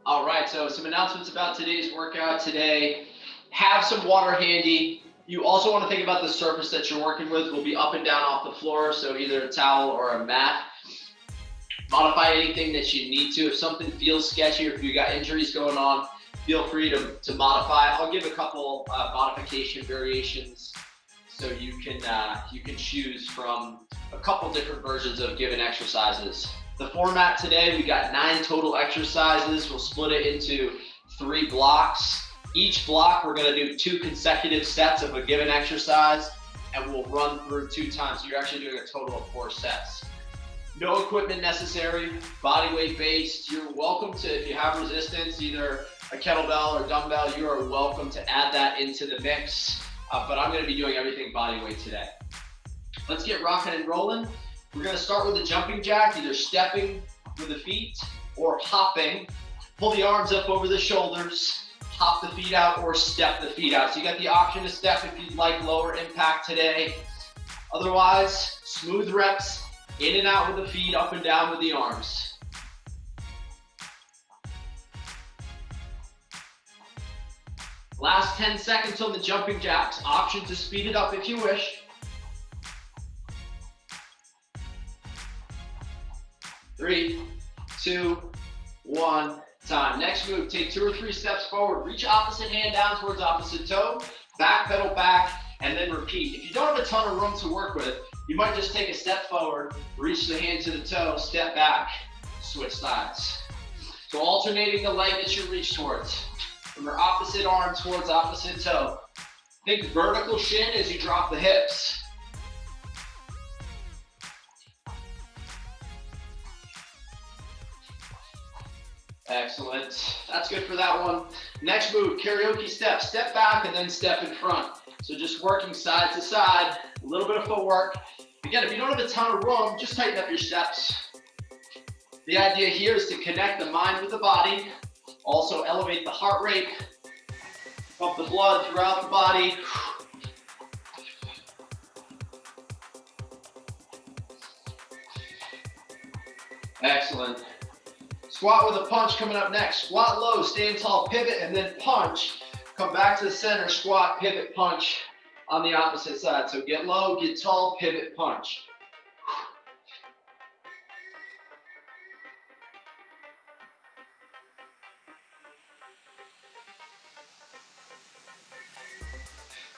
All right, so some announcements about today's workout today. Have some water handy. You also want to think about the surface that you're working with will be up and down off the floor, so either a towel or a mat. Modify anything that you need to. If something feels sketchy or if you got injuries going on, feel free to modify. I'll give a couple modification variations so you can choose from a couple different versions of given exercises. The format today, we got 9 total exercises. We'll split it into 3 blocks. Each block, we're gonna do 2 consecutive sets of a given exercise, and we'll run through 2 times. So you're actually doing a total of 4 sets. No equipment necessary, body weight based. You're welcome to, if you have resistance, either a kettlebell or dumbbell, you are welcome to add that into the mix. But I'm gonna be doing everything body weight today. Let's get rocking and rolling. We're gonna start with a jumping jack, either stepping with the feet or hopping. Pull the arms up over the shoulders, hop the feet out or step the feet out. So you got the option to step if you'd like lower impact today. Otherwise, smooth reps, in and out with the feet, up and down with the arms. Last 10 seconds on the jumping jacks. Option to speed it up if you wish. 3, 2, 1, time. Next move, take 2 or 3 steps forward. Reach opposite hand down towards opposite toe. Back pedal back, and then repeat. If you don't have a ton of room to work with, you might just take a step forward, reach the hand to the toe, step back, switch sides. So alternating the leg that you reach towards. From your opposite arm towards opposite toe. Think vertical shin as you drop the hips. Excellent. That's good for that one. Next move, karaoke step. Step back and then step in front. So just working side to side, a little bit of footwork. Again, if you don't have a ton of room, just tighten up your steps. The idea here is to connect the mind with the body, also elevate the heart rate, pump the blood throughout the body. Excellent. Squat with a punch coming up next. Squat low, stand tall, pivot, and then punch. Come back to the center, squat, pivot, punch on the opposite side. So get low, get tall, pivot, punch.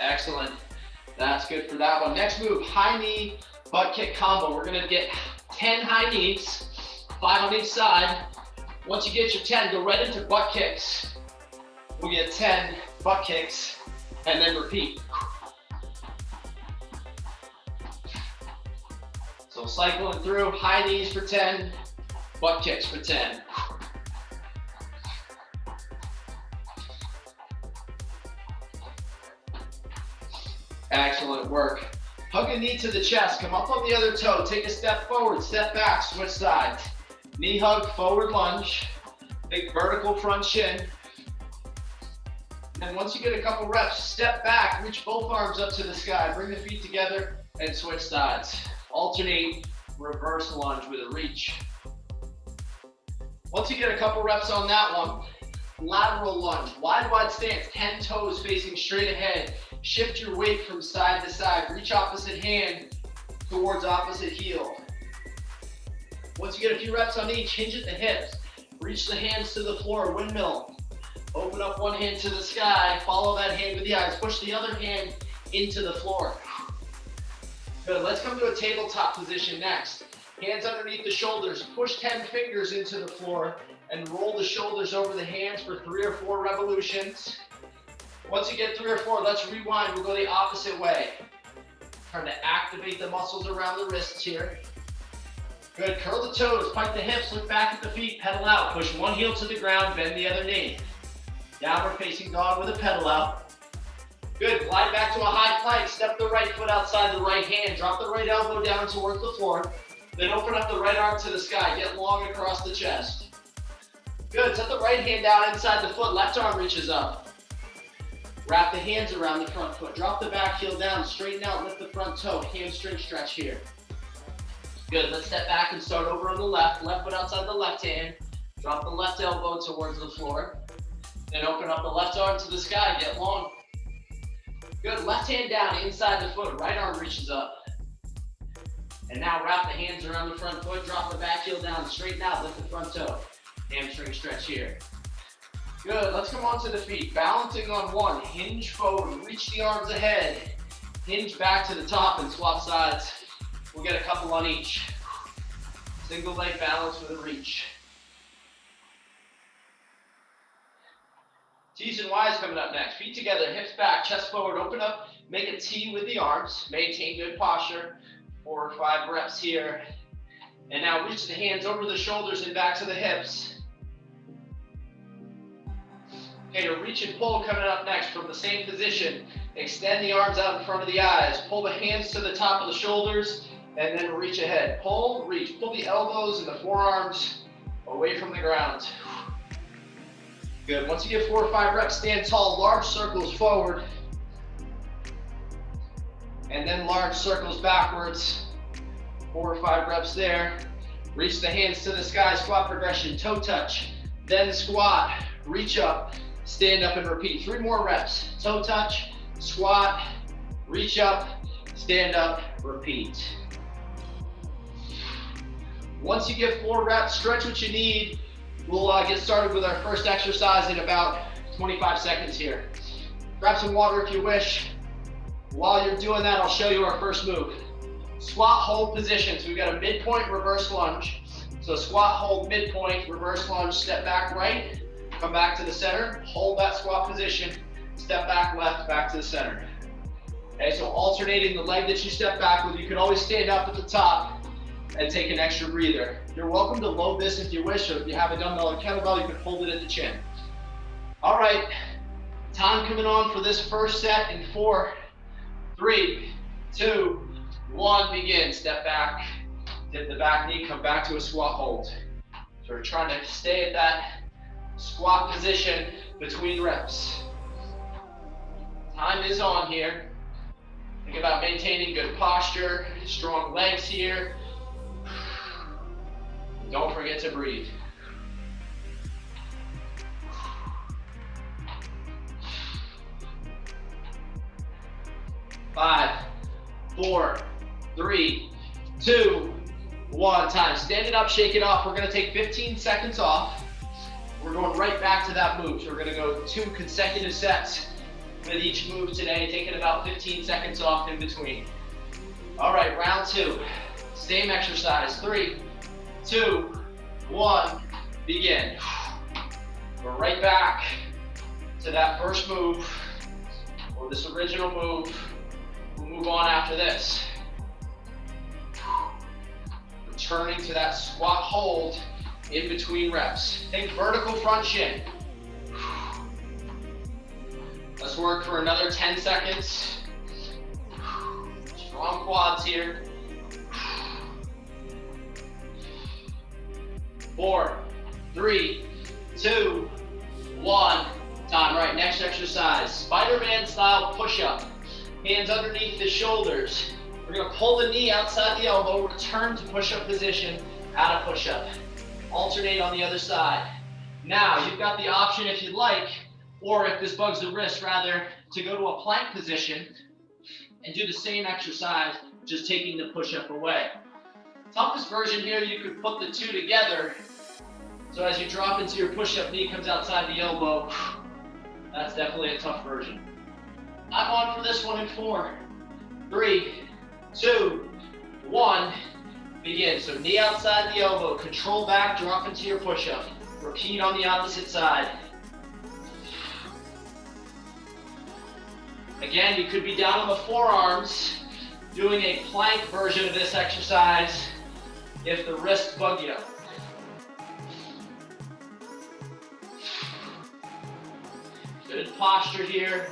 Excellent. That's good for that one. Next move, high knee, butt kick combo. We're gonna get 10 high knees, 5 on each side. Once you get your 10, go right into butt kicks. We'll get 10 butt kicks and then repeat. So cycling through, high knees for 10, butt kicks for 10. Excellent work. Hug a knee to the chest, come up on the other toe, take a step forward, step back, switch sides. Knee hug, forward lunge, big vertical front shin. And once you get a couple reps, step back, reach both arms up to the sky, bring the feet together and switch sides. Alternate reverse lunge with a reach. Once you get a couple reps on that one, lateral lunge, wide stance, 10 toes facing straight ahead. Shift your weight from side to side, reach opposite hand towards opposite heel. Once you get a few reps on each, hinge at the hips. Reach the hands to the floor, windmill. Open up one hand to the sky, follow that hand with the eyes. Push the other hand into the floor. Good, let's come to a tabletop position next. Hands underneath the shoulders, push 10 fingers into the floor and roll the shoulders over the hands for 3 or 4 revolutions. Once you get 3 or 4, let's rewind, we'll go the opposite way. Trying to activate the muscles around the wrists here. Good, curl the toes, pike the hips, look back at the feet, pedal out. Push one heel to the ground, bend the other knee. Downward facing dog with a pedal out. Good, glide back to a high plank, step the right foot outside the right hand, drop the right elbow down towards the floor, then open up the right arm to the sky, get long across the chest. Good, set the right hand down inside the foot, left arm reaches up. Wrap the hands around the front foot, drop the back heel down, straighten out, lift the front toe, hamstring stretch here. Good, let's step back and start over on the left foot outside the left hand, Drop the left elbow towards the floor. Then open up the left arm to the sky, get long. Good, left hand down inside the foot, right arm reaches up. And now wrap the hands around the front foot, drop the back heel down, straighten out, lift the front toe. Hamstring stretch here. Good, let's come onto the feet. Balancing on one, hinge forward, reach the arms ahead. Hinge back to the top and swap sides. We'll get a couple on each. Single leg balance with a reach. T's and Y's coming up next. Feet together, hips back, chest forward, open up, make a T with the arms, maintain good posture. 4 or 5 reps here. And now reach the hands over the shoulders and back to the hips. Okay, to reach and pull coming up next from the same position. Extend the arms out in front of the eyes. Pull the hands to the top of the shoulders and then reach ahead. Pull, reach. Pull the elbows and the forearms away from the ground. Good. Once you get 4 or 5 reps, stand tall, large circles forward. And then large circles backwards. 4 or 5 reps there. Reach the hands to the sky, squat progression, toe touch. Then squat, reach up, stand up and repeat. 3 more reps. Toe touch, squat, reach up, stand up, repeat. Once you get 4 reps, stretch what you need. We'll get started with our first exercise in about 25 seconds here. Grab some water if you wish. While you're doing that, I'll show you our first move. Squat hold position. So we've got a midpoint reverse lunge. So squat hold midpoint, reverse lunge, step back right, come back to the center, hold that squat position, step back left, back to the center. Okay, so alternating the leg that you step back with. You can always stand up at the top and take an extra breather. You're welcome to load this if you wish, or if you have a dumbbell or kettlebell, you can hold it at the chin. All right, time coming on for this first set in 4, 3, 2, 1, begin. Step back, dip the back knee, come back to a squat hold. So we're trying to stay at that squat position between reps. Time is on here. Think about maintaining good posture, strong legs here. Don't forget to breathe. 5, 4, 3, 2, 1. Time. Stand it up, shake it off. We're going to take 15 seconds off. We're going right back to that move. So we're going to go 2 consecutive sets with each move today, taking about 15 seconds off in between. All right, round 2. Same exercise. 3, 2, 1, begin. We're right back to that first move, or this original move. We'll move on after this. Returning to that squat hold in between reps. Think vertical front shin. Let's work for another 10 seconds. Strong quads here. 4, 3, 2, 1. Time. Right, next exercise. Spiderman style push-up. Hands underneath the shoulders. We're going to pull the knee outside the elbow, return to push-up position, out of push-up. Alternate on the other side. Now, you've got the option if you'd like, or if this bugs the wrist rather, to go to a plank position and do the same exercise, just taking the push-up away. Toughest version here, you could put the 2 together. So as you drop into your push-up, knee comes outside the elbow. That's definitely a tough version. I'm on for this one in 4, 3, 2, 1, begin. So knee outside the elbow, control back, drop into your push-up. Repeat on the opposite side. Again, you could be down on the forearms, doing a plank version of this exercise if the wrists bug you. Good posture here.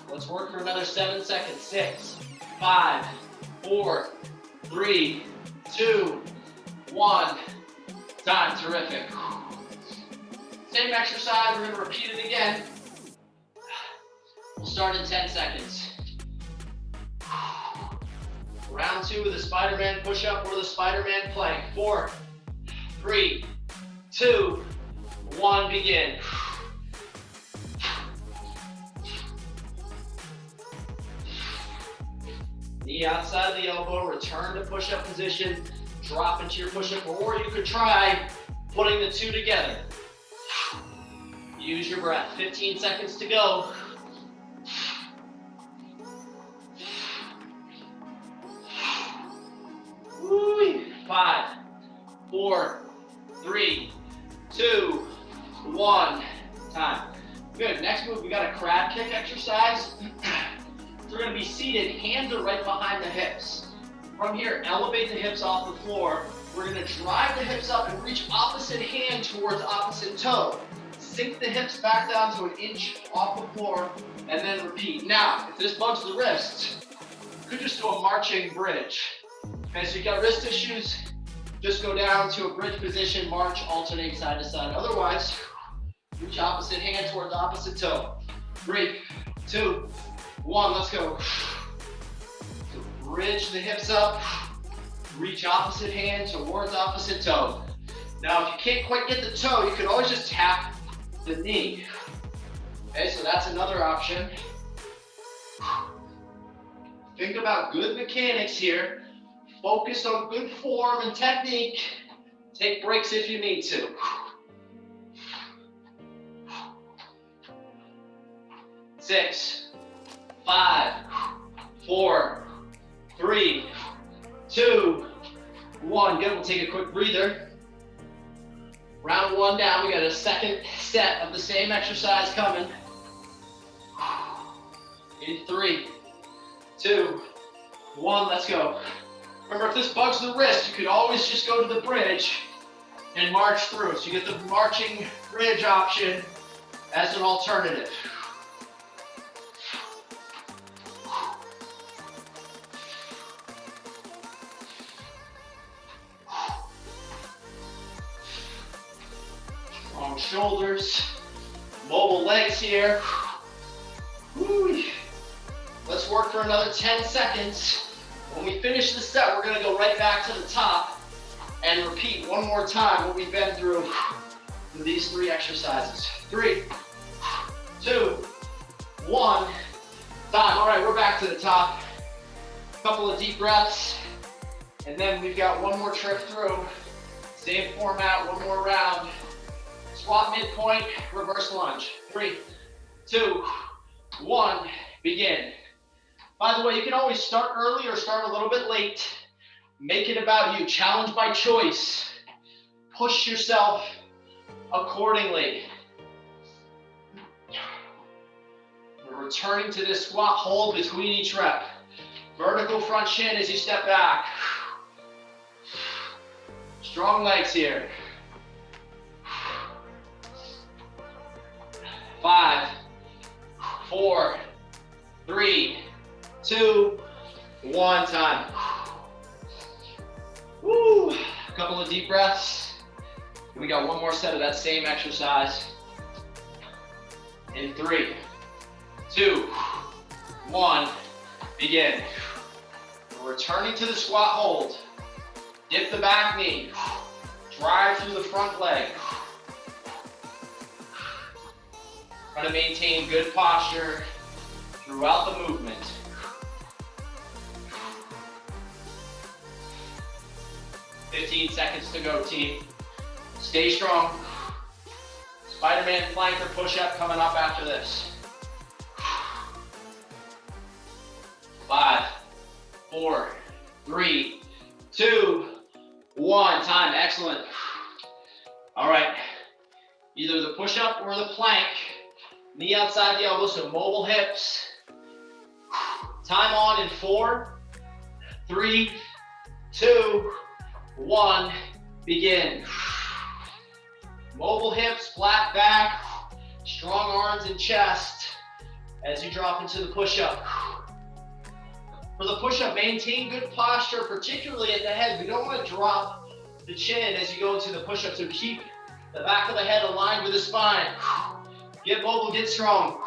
Let's work for another 7 seconds. 6, 5, 4, 3, 2, 1. Time. Terrific. Same exercise. We're going to repeat it again. We'll start in 10 seconds. Round 2 with the Spiderman push-up or the Spiderman plank. 4, 3, 2, 1, begin. Knee outside the elbow, return to push-up position, drop into your push-up, or you could try putting the two together. Use your breath, 15 seconds to go. Woo. 5, 4, 3, 2, 1, time. Good, next move, we got a crab kick exercise. We're gonna be seated, hands are right behind the hips. From here, elevate the hips off the floor. We're gonna drive the hips up and reach opposite hand towards opposite toe. Sink the hips back down to an inch off the floor, and then repeat. Now, if this bugs the wrists, you could just do a marching bridge. Okay, so you got wrist issues, just go down to a bridge position, march, alternate side to side. Otherwise, reach opposite hand towards opposite toe. 3, 2, 1, let's go. So bridge the hips up, reach opposite hand towards opposite toe. Now, if you can't quite get the toe, you could always just tap the knee. Okay, so that's another option. Think about good mechanics here. Focus on good form and technique. Take breaks if you need to. 6, 5, 4, 3, 2, 1. Good, we'll take a quick breather. Round 1 down, we got a second set of the same exercise coming. In 3, 2, 1, let's go. Remember, if this bugs the wrist, you could always just go to the bridge and march through. So you get the marching bridge option as an alternative. Strong shoulders, mobile legs here. Woo. Let's work for another 10 seconds. When we finish the set, we're gonna go right back to the top and repeat one more time what we've been through with these 3 exercises. 3, 2, 1, time. All right, we're back to the top. Couple of deep breaths, and then we've got one more trip through. Same format, one more round. Squat midpoint, reverse lunge. 3, 2, 1, begin. By the way, you can always start early or start a little bit late. Make it about you. Challenge by choice. Push yourself accordingly. We're returning to this squat hold between each rep. Vertical front shin as you step back. Strong legs here. 5, 4, 3, 2, 1, time. Woo! A couple of deep breaths. We got one more set of that same exercise. In 3, 2, 1, begin. We're returning to the squat hold. Dip the back knee. Drive through the front leg. Try to maintain good posture throughout the movement. 15 seconds to go, team. Stay strong. Spiderman plank or push-up coming up after this. 5, 4, 3, 2, 1, time, excellent. All right, either the push-up or the plank. Knee outside the elbow, so mobile hips. Time on in 4, 3, 2, 1, begin. Mobile hips, flat back, strong arms and chest as you drop into the push-up. For the push-up, maintain good posture, particularly at the head. We don't want to drop the chin as you go into the push-up, so keep the back of the head aligned with the spine. Get mobile, get strong.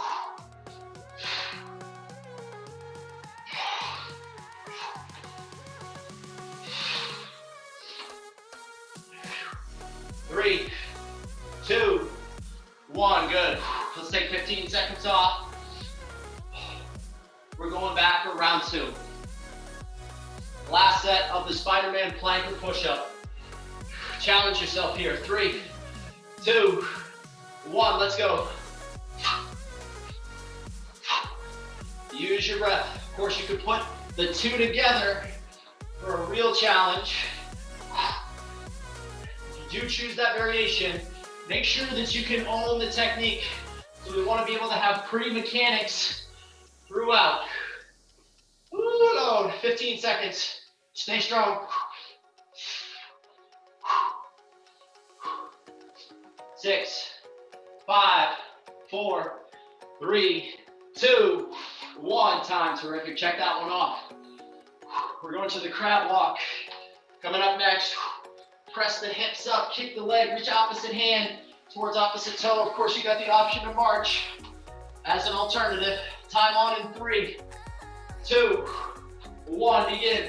3, 15 seconds off. We're going back for round 2. Last set of the Spiderman plank or push-up. Challenge yourself here. 3, 2, 1, let's go. Use your breath. Of course, you could put the 2 together for a real challenge. If you do choose that variation, make sure that you can own the technique. So we want to be able to have pretty mechanics throughout. Ooh, load. 15 seconds. Stay strong. 6, 5, 4, 3, 2, 1. Time. Terrific. Check that one off. We're going to the crab walk. Coming up next, press the hips up, kick the leg, reach opposite hand towards opposite toe. Of course, you got the option to march as an alternative. Time on in 3, 2, 1, begin.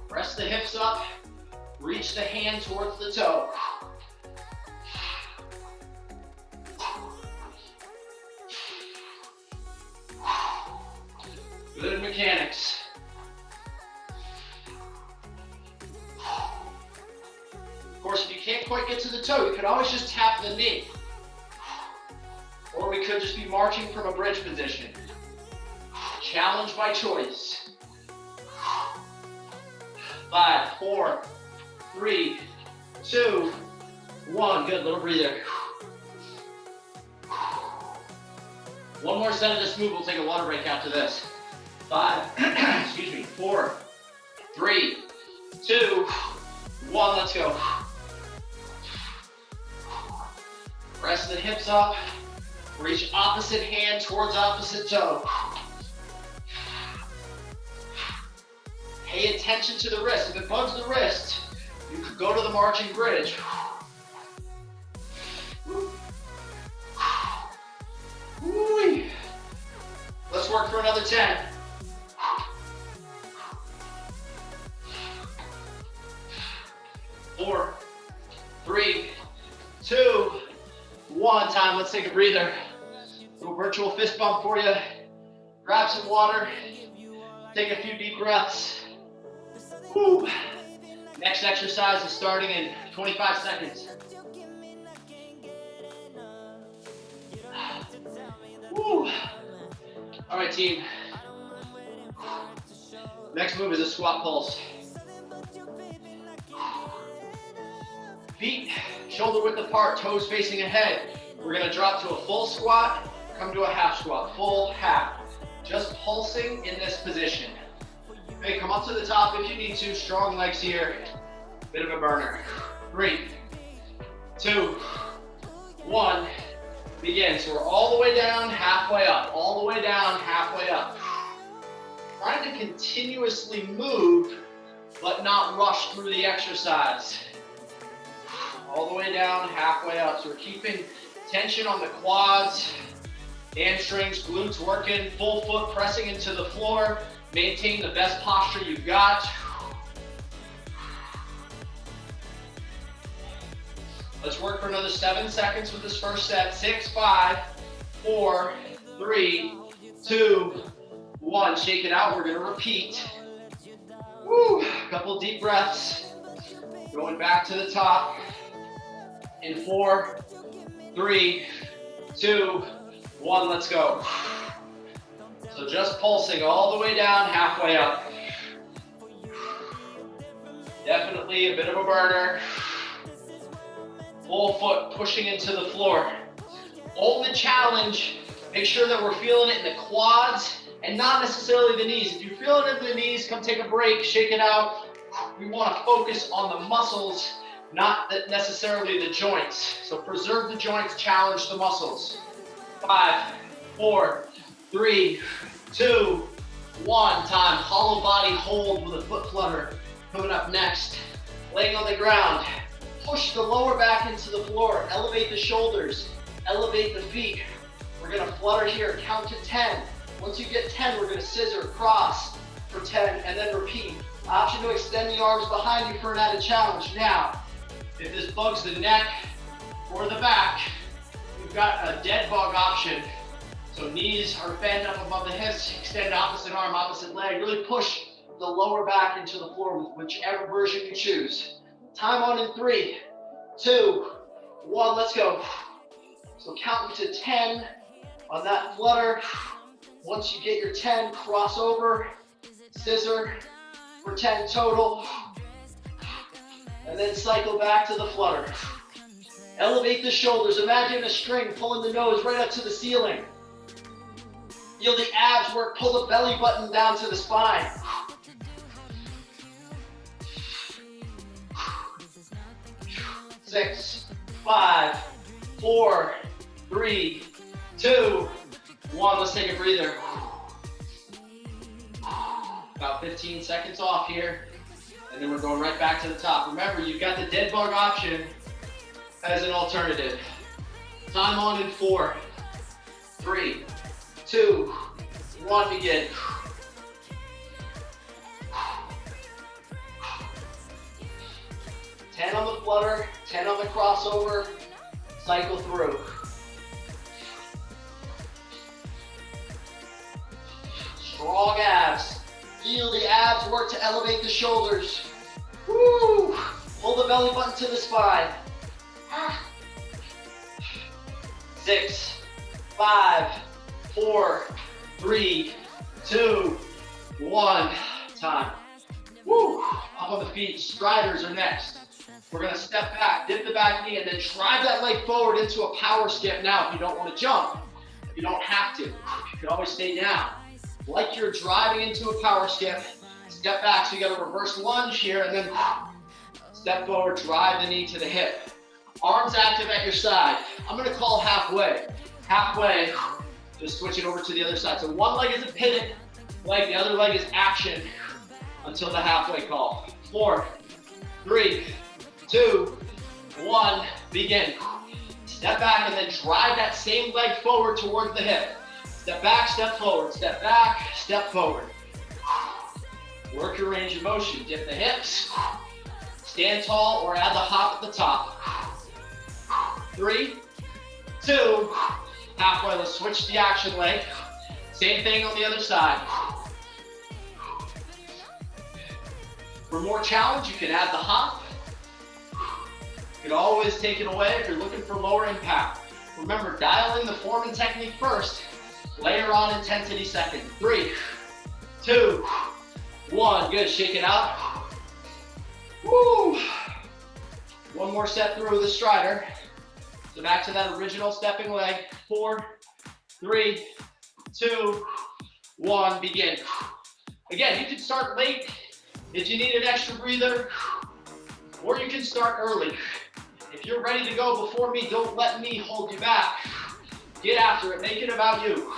Press the hips up, reach the hand towards the toe. Good mechanics. Of course, if you can't quite get to the toe, you can always just tap the knee. Or we could just be marching from a bridge position. Challenge by choice. 5, 4, 3, 2, 1. Good, little breather. One more set of this move. We'll take a water break after this. 5, excuse me, 4, 3, 2, 1. Let's go. Press the hips up. Reach opposite hand towards opposite toe. Pay attention to the wrist. If it bugs the wrist, you could go to the marching bridge. Let's work for another 10. 4, 3, 2, 1. Time. Let's take a breather. Little virtual fist bump for you. Grab some water. Take a few deep breaths. Woo. Next exercise is starting in 25 seconds. Woo. All right, team. Next move is a squat pulse. Feet shoulder width apart, toes facing ahead. We're gonna drop to a full squat, come to a half squat, full half. Just pulsing in this position. Okay, come up to the top if you need to. Strong legs here. Bit of a burner. 3, 2, 1. Begin. So we're all the way down, halfway up. All the way down, halfway up. Trying to continuously move, but not rush through the exercise. All the way down, halfway up. So we're keeping tension on the quads, hamstrings, glutes working, full foot pressing into the floor. Maintain the best posture you've got. Let's work for another 7 seconds with this first set. 6, 5, 4, 3, 2, 1. Shake it out. We're going to repeat. Woo. A couple deep breaths. Going back to the top. In 4, 3, 2, 1. Let's go. So just pulsing all the way down, halfway up. Definitely a bit of a burner. Full foot pushing into the floor. Own the challenge. Make sure that we're feeling it in the quads and not necessarily the knees. If you're feeling it in the knees, come take a break, shake it out. We want to focus on the muscles, not necessarily the joints. So preserve the joints, challenge the muscles. 5, 4, 3, 2, 1. Time. Hollow body hold with a foot flutter. Coming up next. Laying on the ground. Push the lower back into the floor. Elevate the shoulders. Elevate the feet. We're going to flutter here. Count to 10. Once you get 10, we're going to scissor cross for 10 and then repeat. Option to extend the arms behind you for an added challenge. Now, if this bugs the neck or the back, you you've got a dead bug option. So knees are bent up above the hips, extend opposite arm, opposite leg. Really push the lower back into the floor with whichever version you choose. Time on in 3, 2, 1, let's go. So count to 10 on that flutter. Once you get your 10, cross over, scissor for 10 total, and then cycle back to the flutter. Elevate the shoulders. Imagine a string pulling the nose right up to the ceiling. Feel the abs work, pull the belly button down to the spine. 6, 5, 4, 3, 2, 1. Let's take a breather. About 15 seconds off here, and then we're going right back to the top. Remember, you've got the dead bug option as an alternative. Time on in 4, 3, 2, 1, begin. Ten on the flutter, 10 on the crossover, cycle through. Strong abs. Feel the abs work to elevate the shoulders. Woo! Pull the belly button to the spine. 6, 5, 4, 3, 2, 1. Time. Woo! Up on the feet. Striders are next. We're going to step back, dip the back knee, and then drive that leg forward into a power skip. Now, if you don't want to jump, you don't have to. You can always stay down. Like you're driving into a power skip, step back. So you got a reverse lunge here, and then step forward, drive the knee to the hip. Arms active at your side. I'm going to call halfway. Halfway, just switch it over to the other side. So one leg is a pivot leg, the other leg is action until the halfway call. 4, 3, 2, 1, begin. Step back and then drive that same leg forward towards the hip. Step back, step forward, step back, step forward. Work your range of motion. Dip the hips, stand tall or add the hop at the top. 3, 2, halfway. Let's switch the action leg. Same thing on the other side. For more challenge, you can add the hop. You can always take it away if you're looking for lower impact. Remember, dial in the form and technique first. Layer on intensity second. 3, 2, 1. Good. Shake it out. Woo. One more set through the strider. So back to that original stepping leg. 4, 3, 2, 1. Begin. Again, you can start late if you need an extra breather, or you can start early. If you're ready to go before me, don't let me hold you back. Get after it. Make it about you.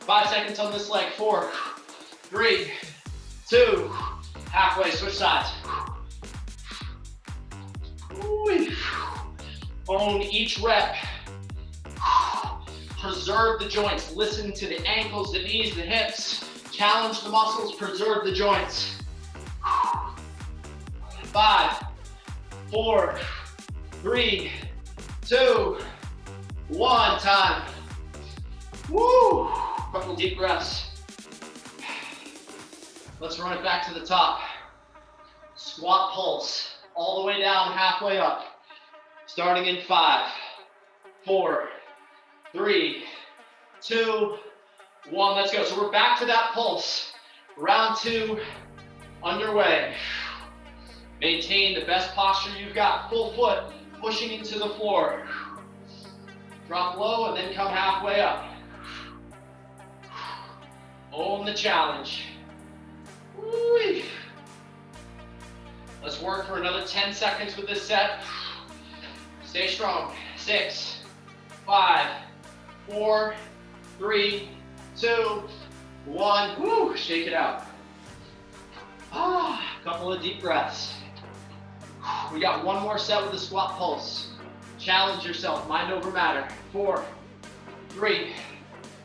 5 seconds on this leg. 4, 3, 2, halfway. Switch sides. Own each rep. Preserve the joints. Listen to the ankles, the knees, the hips. Challenge the muscles. Preserve the joints. 5, 4, 3, 2, 1. Time. Woo! Couple deep breaths. Let's run it back to the top. Squat pulse. All the way down, halfway up. Starting in 5, 4, 3, 2, 1. Let's go. So we're back to that pulse. Round 2 underway. Maintain the best posture you've got. Full foot pushing into the floor. Drop low and then come halfway up. Own the challenge. Woo-wee. Let's work for another 10 seconds with this set. Stay strong. 6, 5, 4, 3, 2, 1. Woo! Shake it out. Couple of deep breaths. We got one more set with the squat pulse. Challenge yourself. Mind over matter. 4, 3,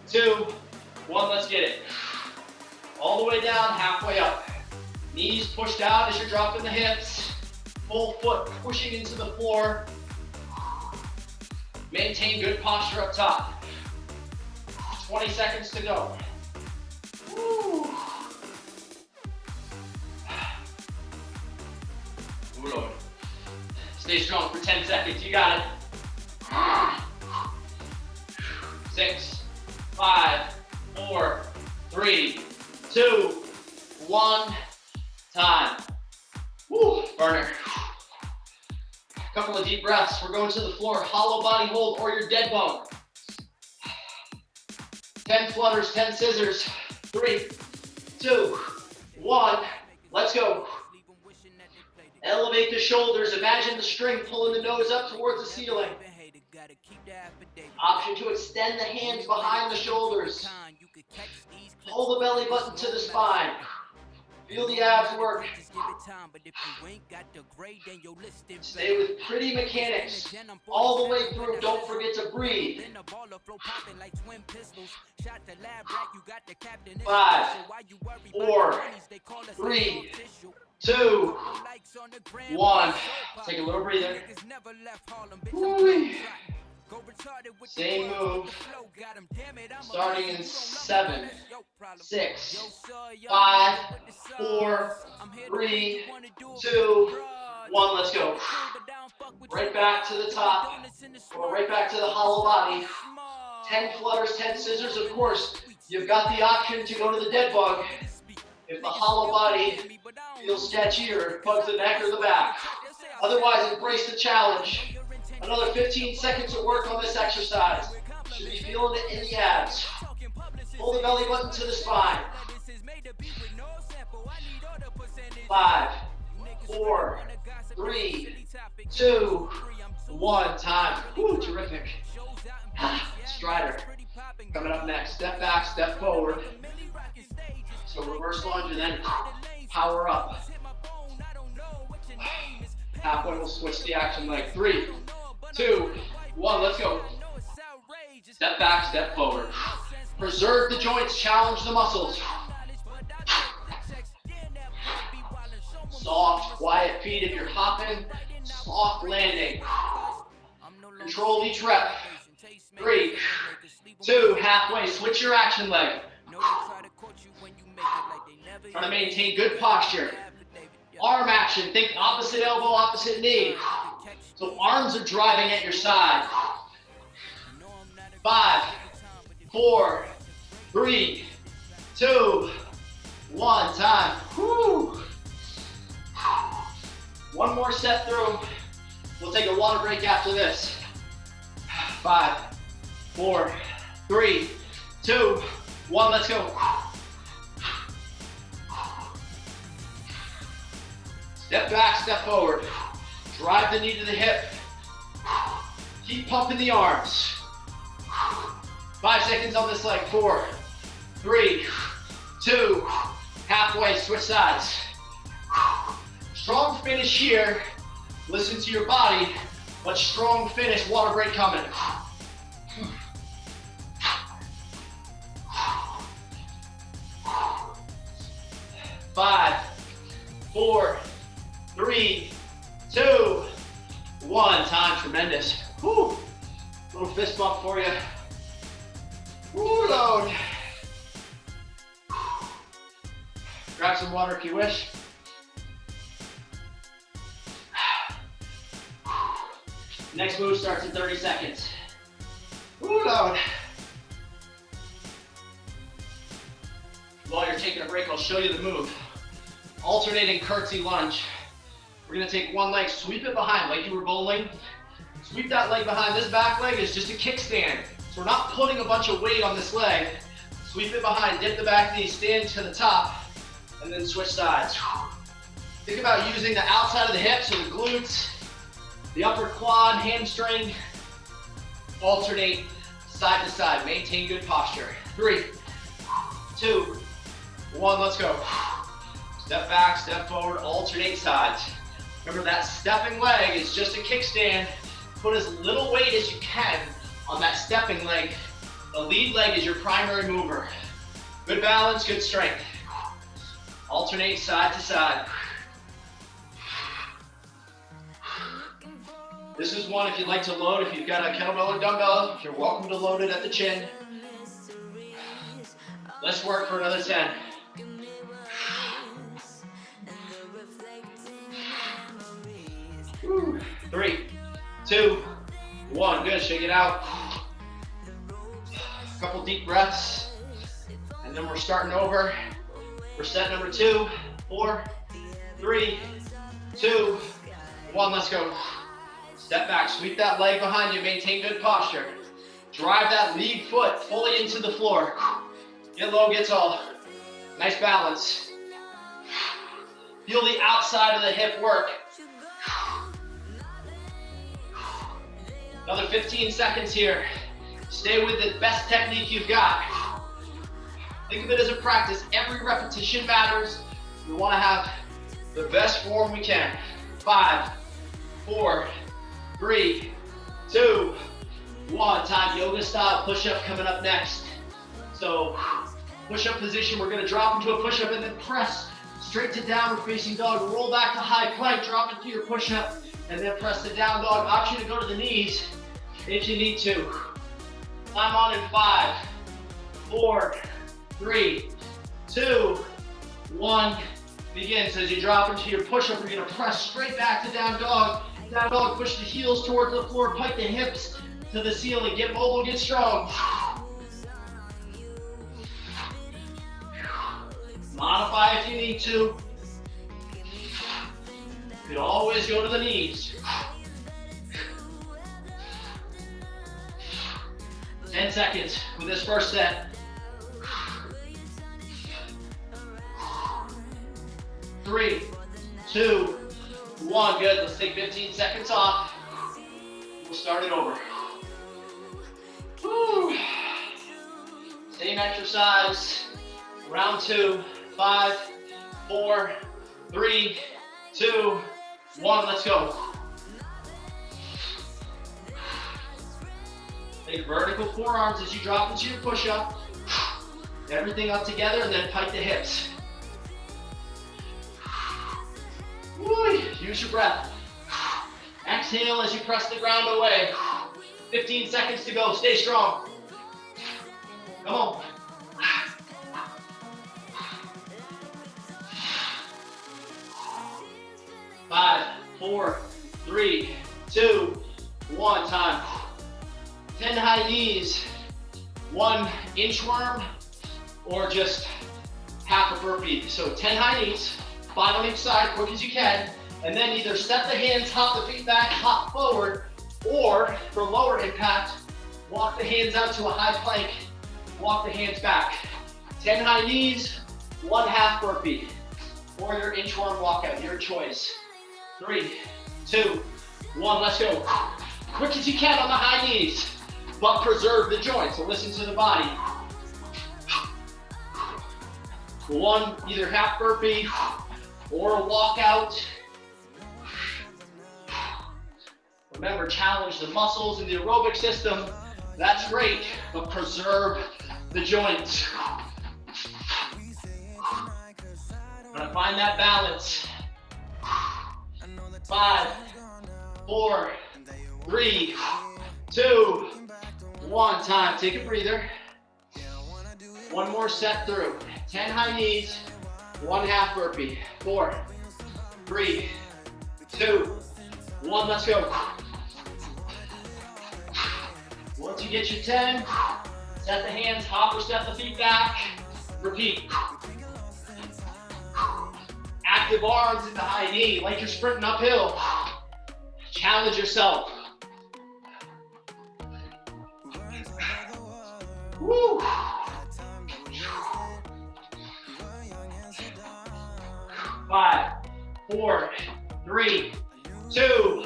2, 1. Let's get it. All the way down, halfway up. Knees pushed out as you're dropping the hips. Full foot pushing into the floor. Maintain good posture up top. 20 seconds to go. Woo. Ooh, Lord. Stay strong for 10 seconds. You got it. 6, 5, 4, 3, 2, 1. Time. Woo, burner. Couple of deep breaths. We're going to the floor. Hollow body hold or your dead bug. 10 flutters, 10 scissors. 3, 2, 1. Let's go. Elevate the shoulders. Imagine the string pulling the nose up towards the ceiling. Option to extend the hands behind the shoulders. Hold the belly button to the spine. Feel the abs work. Stay with pretty mechanics all the way through. Don't forget to breathe. 5, 4, 3, 2, 1. Take a little breather. Woo. Same move. Starting in 7, 6, 5, 4, 3, 2, 1. Let's go. Right back to the top. Or right back to the hollow body. 10 flutters, 10 scissors. Of course, you've got the option to go to the dead bug if the hollow body feels sketchy or it bugs the neck or the back. Otherwise, embrace the challenge. Another 15 seconds of work on this exercise. Should be feeling it in the abs. Pull the belly button to the spine. 5, 4, 3, 2, 1. Time. Woo, terrific. Strider. Coming up next. Step back, step forward. So reverse lunge and then power up. Halfway, we'll switch the action leg. 3, 2, 1. Let's go. Step back, step forward. Preserve the joints, challenge the muscles. Soft, quiet feet if you're hopping. Soft landing. Control each rep. 3, 2, halfway. Switch your action leg. Trying to maintain good posture. Arm action. Think opposite elbow, opposite knee. So arms are driving at your side. 5, 4, 3, 2, 1. Time. Woo. One more set through. We'll take a water break after this. 5, 4, 3, 2, 1. Let's go. Step back, step forward. Drive the knee to the hip. Keep pumping the arms. 5 seconds on this leg. 4, 3, 2, halfway, switch sides. Strong finish here. Listen to your body, but strong finish. Water break coming. 5, 4, 3, 2, 1. Time. Tremendous. Woo. Little fist bump for you. Woo, load. Grab some water if you wish. Next move starts in 30 seconds. Woo, load. While you're taking a break, I'll show you the move. Alternating curtsy lunge. We're gonna take one leg, sweep it behind like you were bowling. Sweep that leg behind. This back leg is just a kickstand. So we're not putting a bunch of weight on this leg. Sweep it behind, dip the back knee, stand to the top, and then switch sides. Think about using the outside of the hips, so the glutes, the upper quad, hamstring. Alternate side to side. Maintain good posture. 3, 2, 1. Let's go. Step back, step forward, alternate sides. Remember that stepping leg is just a kickstand. Put as little weight as you can on that stepping leg. The lead leg is your primary mover. Good balance, good strength. Alternate side to side. This is one if you'd like to load. If you've got a kettlebell or dumbbell, you're welcome to load it at the chin. Let's work for another 10. Woo. 3, 2, 1. Good. Shake it out. A couple deep breaths. And then we're starting over. For set number 2, 4, 3, 2, 1. Let's go. Step back. Sweep that leg behind you. Maintain good posture. Drive that lead foot fully into the floor. Get low, get tall. Nice balance. Feel the outside of the hip work. Another 15 seconds here. Stay with the best technique you've got. Think of it as a practice. Every repetition matters. We want to have the best form we can. 5, 4, 3, 2, 1. Time yoga style push-up coming up next. So push-up position, we're going to drop into a push-up and then press straight to downward facing dog. Roll back to high plank, drop into your push-up, and then press to down dog. Option to go to the knees if you need to. Time on in 5, 4, 3, 2, 1. Begin. So as you drop into your push-up, you're going to press straight back to down dog. Down dog, push the heels towards the floor, pike the hips to the ceiling. Get mobile, get strong. Modify if you need to. You can always go to the knees. 10 seconds with this first set. 3, 2, 1. Good. Let's take 15 seconds off. We'll start it over. Woo. Same exercise. Round 2. 5, 4, 3, 2, 1. Let's go. Take vertical forearms as you drop into your push-up. Everything up together and then pike the hips. Woo. Use your breath. Exhale as you press the ground away. 15 seconds to go. Stay strong. Come on. 5, 4, 3, 2, 1. Time. 10 high knees. 1 inchworm or just half a burpee. So 10 high knees. 5 on each side, quick as you can. And then either step the hands, hop the feet back, hop forward, or for lower impact, walk the hands out to a high plank, walk the hands back. 10 high knees, 1 half burpee, or your inchworm walkout, your choice. 3, 2, 1, let's go. Quick as you can on the high knees, but preserve the joint, so listen to the body. 1, either half burpee or a walkout. Remember, challenge the muscles in the aerobic system. That's great, but preserve the joints. Gonna find that balance. 5, 4, 3, 2, 1. Time. Take a breather. 1 more set through. 10 high knees, 1 half burpee. 4, 3, 2, 1. Let's go. Once you get your 10, set the hands, hop or step the feet back. Repeat. Active arms in the high knee, like you're sprinting uphill. Challenge yourself. Woo. 5, 4, 3, 2,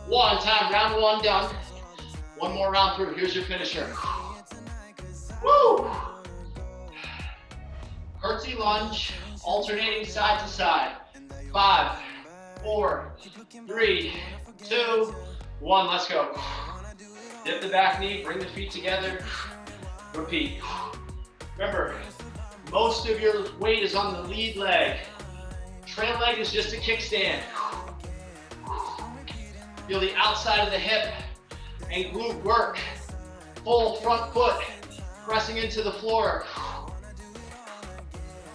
1. Time. Round 1 done. 1 more round through. Here's your finisher. Woo! Curtsy lunge, alternating side to side. 5, 4, 3, 2, 1. Let's go. Dip the back knee, bring the feet together. Repeat. Remember, most of your weight is on the lead leg. Trail leg is just a kickstand. Feel the outside of the hip and glute work. Full front foot pressing into the floor.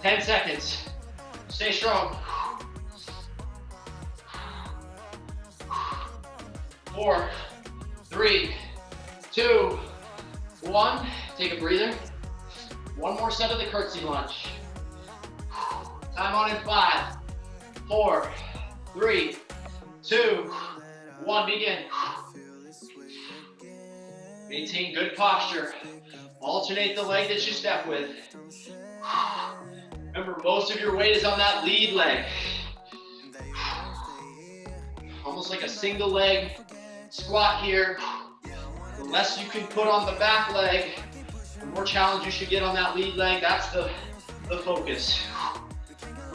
10 seconds. Stay strong. 4, 3, 2, 1. Take a breather. One more set of the curtsy lunge. Time on in 5, 4, 3, 2, 1. Begin. Maintain good posture. Alternate the leg that you step with. Remember, most of your weight is on that lead leg. Almost like a single leg squat here. The less you can put on the back leg, the more challenge you should get on that lead leg. That's the focus.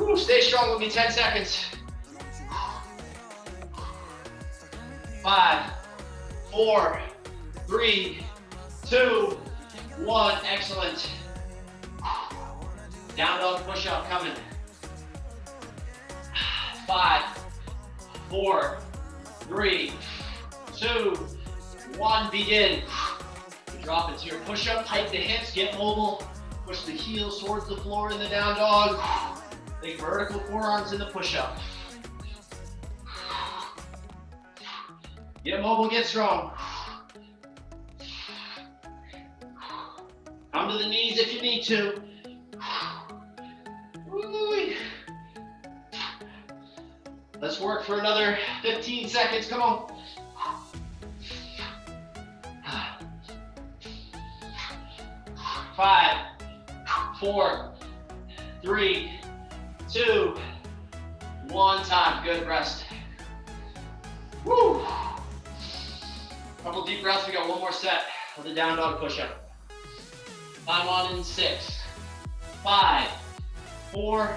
Ooh, stay strong with me, 10 seconds. 5, 4, 3, 2, 1. Excellent. Down dog push-up coming. 5, 4, 3, 2, 1. Begin. Drop into your push-up. Tighten the hips. Get mobile. Push the heels towards the floor in the down dog. Take vertical forearms in the push-up. Get mobile. Get strong. Come to the knees if you need to. Let's work for another 15 seconds. Come on. 5, 4, 3, 2, 1. Time. Good. Rest. Woo. Couple deep breaths. We got one more set of the down dog push-up. Time on in 6, 5, 4,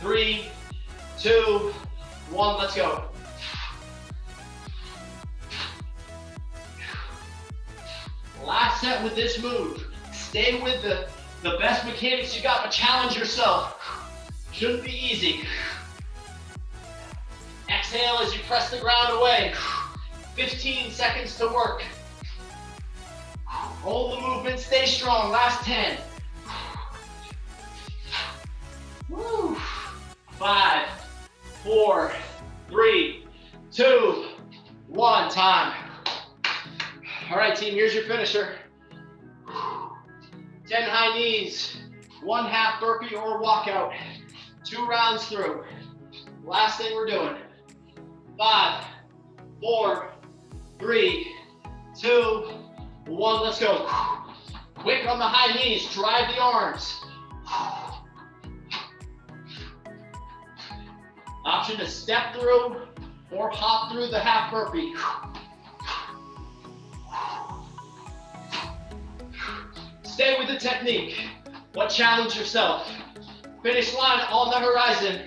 3, 2, 1. Let's go. Last set with this move. Stay with the best mechanics you got, but challenge yourself. Shouldn't be easy. Exhale as you press the ground away. 15 seconds to work. Hold the movement, stay strong. Last 10. Woo. 5, 4, 3, 2, 1. Time. All right, team, here's your finisher. 10 high knees, 1 half burpee or walkout. 2 rounds through. Last thing we're doing. 5, 4, 3, 2, 1. Let's go. Quick on the high knees. Drive the arms. Option to step through or hop through the half burpee. Stay with the technique, but challenge yourself. Finish line on the horizon.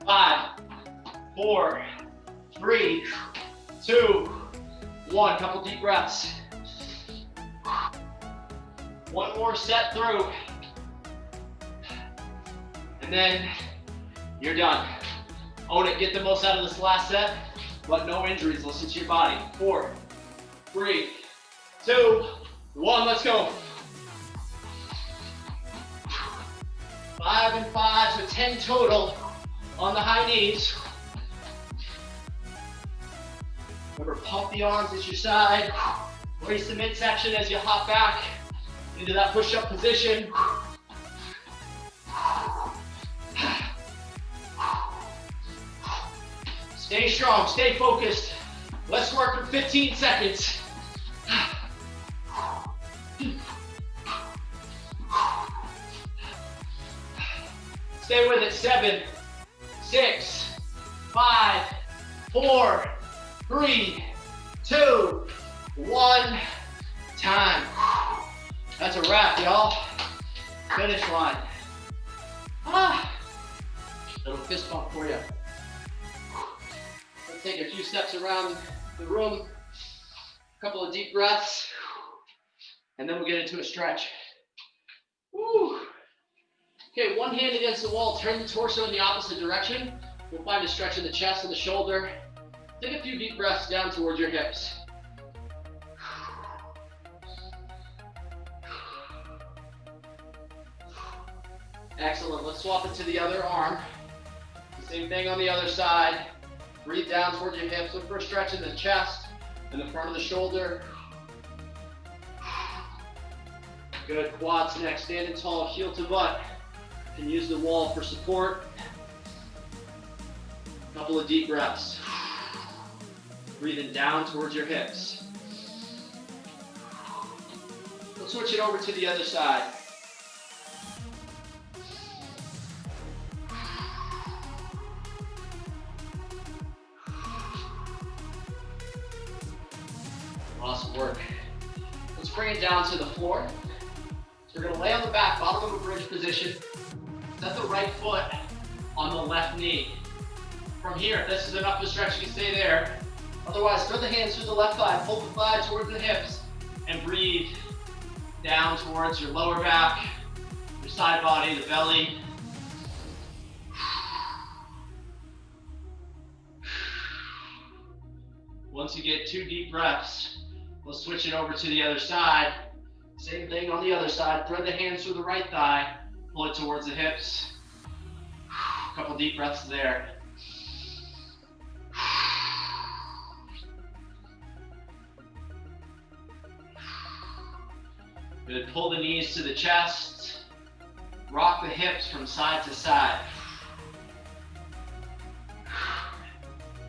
5, 4, 3, 2, 1. Couple deep breaths. One more set through. And then you're done. Own it, get the most out of this last set, but no injuries. Listen to your body. 4, 3, 2, 1. Let's go. 5 and 5, so 10 total on the high knees. Remember, pump the arms at your side. Brace the midsection as you hop back into that push-up position. Stay strong, stay focused. Let's work for 15 seconds. Stay with it. 7, 6, 5, 4, 3, 2, 1. Time. That's a wrap, y'all. Finish line. Little fist bump for you. Let's take a few steps around the room. A couple of deep breaths. And then we'll get into a stretch. Woo. Okay, one hand against the wall, turn the torso in the opposite direction. We'll find a stretch in the chest and the shoulder. Take a few deep breaths down towards your hips. Excellent, let's swap it to the other arm. Same thing on the other side. Breathe down towards your hips, look for a stretch in the chest and the front of the shoulder. Good, quads next, standing tall, heel to butt. You can use the wall for support. A couple of deep breaths. Breathing down towards your hips. Let's switch it over to the other side. Awesome work. Let's bring it down to the floor. So we're going to lay on the back, bottom of a bridge position. Set the right foot on the left knee. From here, if this is enough of a stretch, you can stay there. Otherwise, throw the hands through the left thigh, pull the thigh towards the hips, and breathe down towards your lower back, your side body, the belly. Once you get 2 deep breaths, we'll switch it over to the other side. Same thing on the other side. Thread the hands through the right thigh, pull it towards the hips. A couple deep breaths there. Good, pull the knees to the chest. Rock the hips from side to side.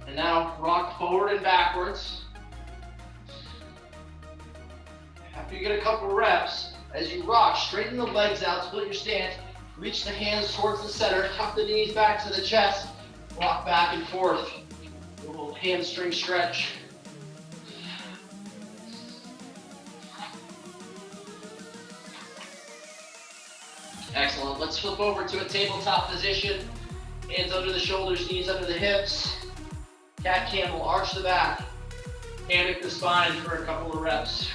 And now rock forward and backwards. After you get a couple reps, as you rock, straighten the legs out, split your stance, reach the hands towards the center, tuck the knees back to the chest, rock back and forth. A little hamstring stretch. Excellent. Let's flip over to a tabletop position. Hands under the shoulders, knees under the hips. Cat camel, arch the back. Hammock the spine for a couple of reps.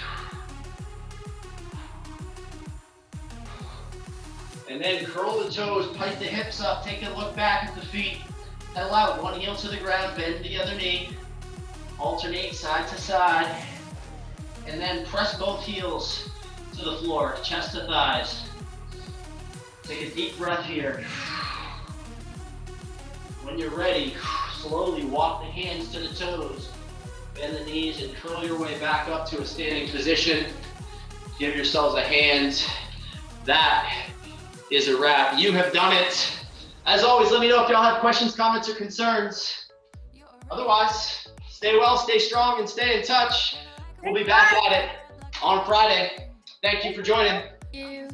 And then curl the toes, pike the hips up, take a look back at the feet. Pedal out, one heel to the ground, bend the other knee. Alternate side to side. And then press both heels to the floor, chest to thighs. Take a deep breath here. When you're ready, slowly walk the hands to the toes. Bend the knees and curl your way back up to a standing position. Give yourselves a hand. That is a wrap. You have done it. As always, let me know if y'all have questions, comments, or concerns. Otherwise, stay well, stay strong, and stay in touch. We'll be back at it on Friday. Thank you for joining. Thank you.